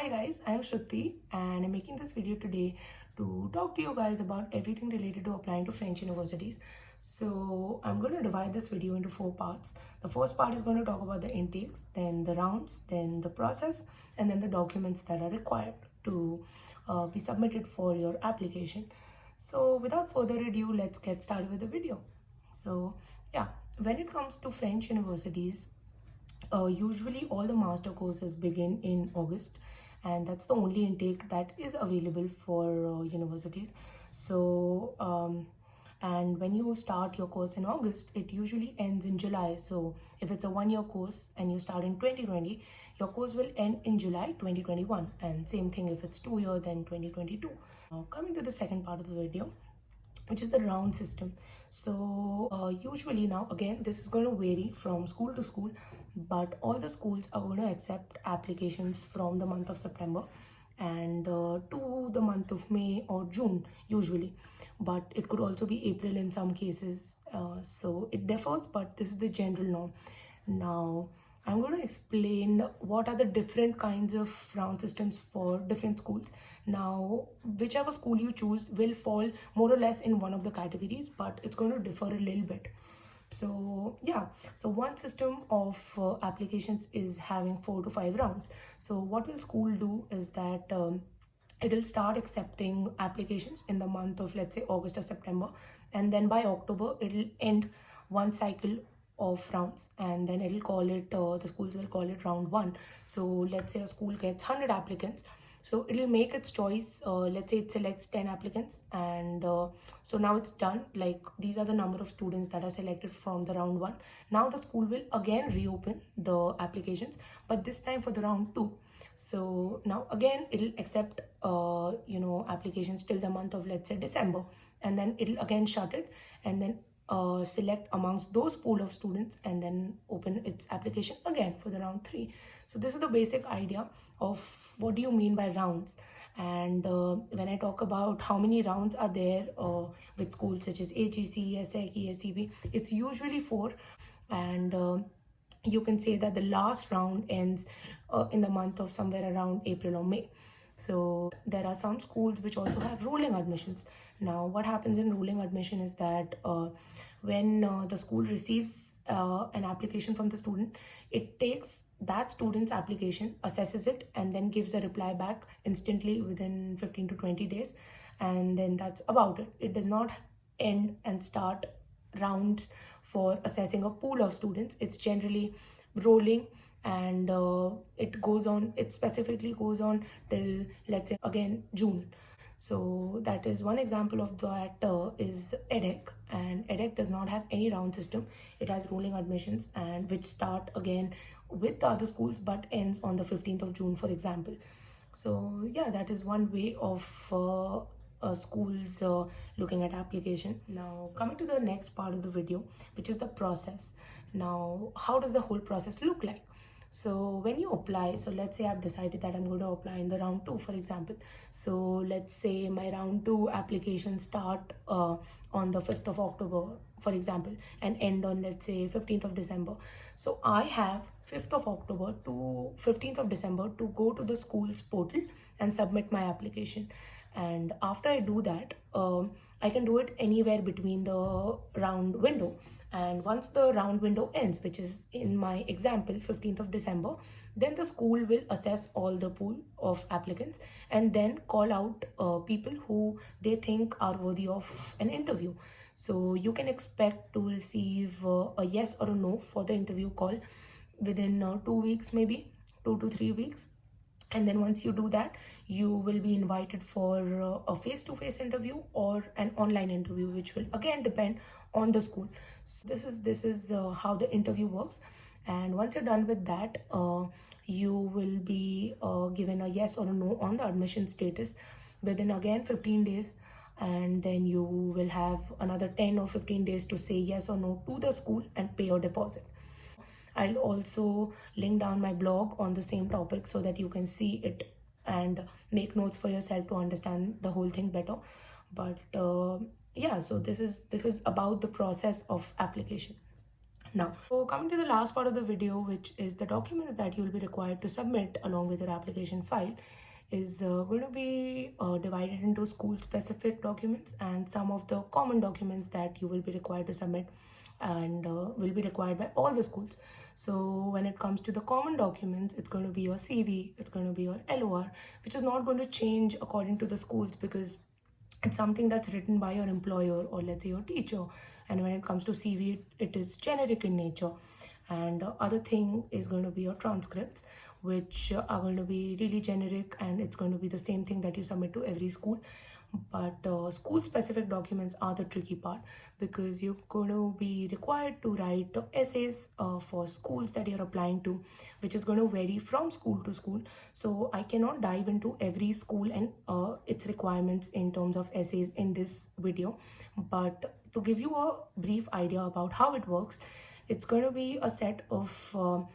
Hi guys, I am Shruti and I'm making this video today to talk to you guys about everything related to applying to French universities. So I'm going to divide this video into 4 parts. The first part is going to talk about the intakes, then the rounds, then the process, and then the documents that are required to be submitted for your application. So without further ado, let's get started with the video. So yeah, when it comes to French universities, usually all the master courses begin in August, and that's the only intake that is available for universities. And when you start your course in August, it usually ends in July. So if it's a 1 year course and you start in 2020, your course will end in July 2021, and same thing if it's 2 year, then 2022. Now coming to the second part of the video, which is the round system. So usually, now again, this is going to vary from school to school, but all the schools are going to accept applications from the month of September and to the month of May or June usually, but it could also be April in some cases. So it differs, but this is the general norm. Now I'm going to explain what are the different kinds of round systems for different schools. Now, whichever school you choose will fall more or less in one of the categories, but it's going to differ a little bit. So yeah, so one system of applications is having 4 to 5 rounds. So what will school do is that it'll start accepting applications in the month of, let's say, August or September, and then by October it'll end one cycle of rounds, and then it'll call it the schools will call it round 1. So let's say a school gets 100 applicants, so it'll make its choice. Let's say it selects 10 applicants, and so now it's done. Like, these are the number of students that are selected from the round 1. Now the school will again reopen the applications, but this time for the round 2. So now again it'll accept applications till the month of, let's say, December, and then it'll again shut it, and then select amongst those pool of students, and then open its application again for the round 3. So this is the basic idea of what do you mean by rounds. And when I talk about how many rounds are there with schools such as HEC, SEC, SEB, it's usually 4. And you can say that the last round ends in the month of somewhere around April or May. So there are some schools which also have rolling admissions. Now what happens in rolling admission is that when the school receives an application from the student, it takes that student's application, assesses it, and then gives a reply back instantly within 15 to 20 days. And then that's about it. It does not end and start rounds for assessing a pool of students. It's generally rolling, and it specifically goes on till, let's say, again, June. So that is one example of that is EDHEC, and EDHEC does not have any round system. It has rolling admissions, and which start again with the other schools but ends on the 15th of June, for example. So yeah, that is one way of schools looking at application. Now coming to the next part of the video, which is the process. Now, how does the whole process look like? So when you apply, so let's say I've decided that I'm going to apply in the round 2, for example. So let's say my round 2 application start on the 5th of October, for example, and end on, let's say, 15th of December. So I have 5th of October to 15th of December to go to the school's portal and submit my application. And after I do that, I can do it anywhere between the round window. And once the round window ends, which is in my example 15th of December, then the school will assess all the pool of applicants and then call out people who they think are worthy of an interview. So you can expect to receive a yes or a no for the interview call within 2 weeks, maybe 2 to 3 weeks. And then once you do that, you will be invited for a face-to-face interview or an online interview, which will again depend on the school. So this is how the interview works. And once you're done with that, you will be given a yes or a no on the admission status within, again, 15 days. And then you will have another 10 or 15 days to say yes or no to the school and pay your deposit. I'll also link down my blog on the same topic so that you can see it and make notes for yourself to understand the whole thing better. But yeah, so this is about the process of application. Now, so coming to the last part of the video, which is the documents that you'll be required to submit along with your application file, is going to be divided into school specific documents and some of the common documents that you will be required to submit and will be required by all the schools. So when it comes to the common documents, it's going to be your CV, it's going to be your LOR, which is not going to change according to the schools because it's something that's written by your employer or let's say your teacher. And when it comes to CV, it is generic in nature. And other thing is going to be your transcripts, which are going to be really generic, and it's going to be the same thing that you submit to every school. But school specific documents are the tricky part because you're going to be required to write essays for schools that you're applying to, which is going to vary from school to school. So I cannot dive into every school and its requirements in terms of essays in this video, but to give you a brief idea about how it works, it's going to be a set of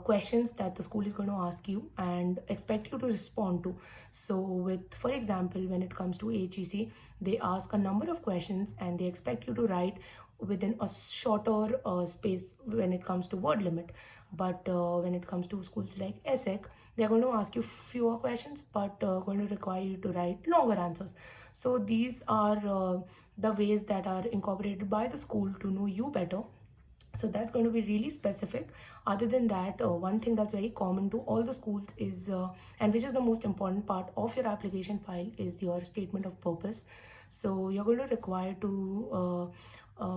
questions that the school is going to ask you and expect you to respond to. So with, for example, when it comes to HEC, they ask a number of questions and they expect you to write within a shorter space when it comes to word limit. But when it comes to schools like ESSEC, they're going to ask you fewer questions but going to require you to write longer answers. So these are the ways that are incorporated by the school to know you better. So that's going to be really specific. Other than that, one thing that's very common to all the schools is, and which is the most important part of your application file, is your statement of purpose. So you're going to require to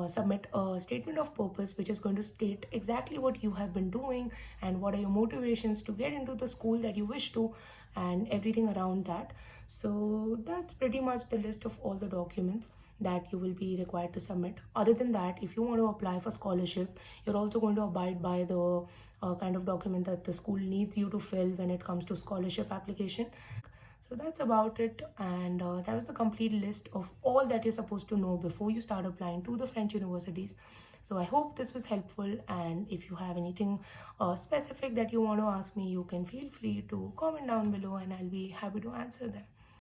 submit a statement of purpose, which is going to state exactly what you have been doing and what are your motivations to get into the school that you wish to, and everything around that. So that's pretty much the list of all the documents that you will be required to submit. Other than that, if you want to apply for scholarship, you're also going to abide by the kind of document that the school needs you to fill when it comes to scholarship application. So that's about it, and that was the complete list of all that you're supposed to know before you start applying to the French universities. So I hope this was helpful, and if you have anything specific that you want to ask me, you can feel free to comment down below and I'll be happy to answer them.